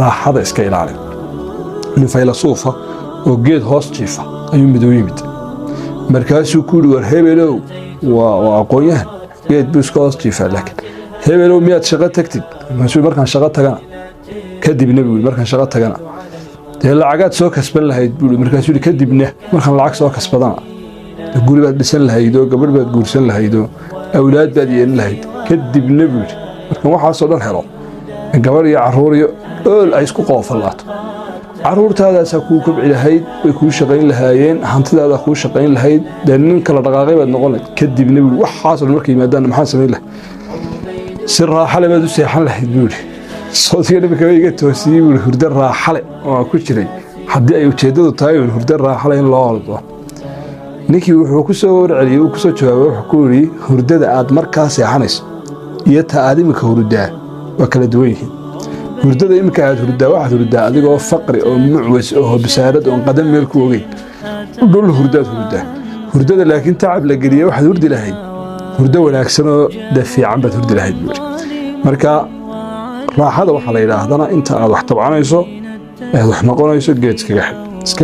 raaxada iska ilaali nin faylasuufa oo geed hoos jiifa ayuu mid u yimid markaasuu ku yidhi war hebelow waa aqoon-yahan geed buu iska hoos jiifaa laakiin hebelow miyaad shaqo tagtid markaan shaqo tagana kadibna buu yidhi markaan shaqo tagana dee lacagaad soo kasban lahayd buu yidhi markaasuu yidhi kadibna markaan lacag soo kasbadana guri baad dhisan lahayd oo gabadh baad guursan lahayd oo awlaad baad yeelin lahayd kadibna buu yidhi markaan waxaasoo dhan helo gabadh iyo carruur iyo ool ay isku qoofalaato carruurtaadaasaa kuu kobci lahayd way kuu shaqayn lahaayeen hantidaadaa kuu shaqayn lahayd dee nin kala dhaqaaqay baad noqon lahayd kadibna buu yidhi waxaasoo dhan markay yimaadaan maxaan samayn lahay si raaxale baad u seexan lahayd buu yidhi sootiga dhibka iga toosiyey buu yidhi hurdo raaxale oo ku jiray haddii ay ujeeddadu tahay uun hurdo raaxale in loo holdo ninkii wuxuu ku soo warceliyey uu ku soo jawaabay wuxuu ku yidhi hurdada aad markaa seexanayso iyo ta aad iminka hurdaa waa kala duwan yihiin hurdada iminka aad hurdaa waxaad hurdaa adigoo faqri oo mucwas oo bisaarad oo qadam meel ku ogeyn dhul hurdaad hurdaa hurdada laakiin tacab la geliya waxaad hurdi lahayd hurdo wanaagsan oo fiican baad hurdi lahayd buu yidhi marka raaxada waxaa la yidhaahdana inta aad wax tabcanayso aad wax noqonayso geedskaga xid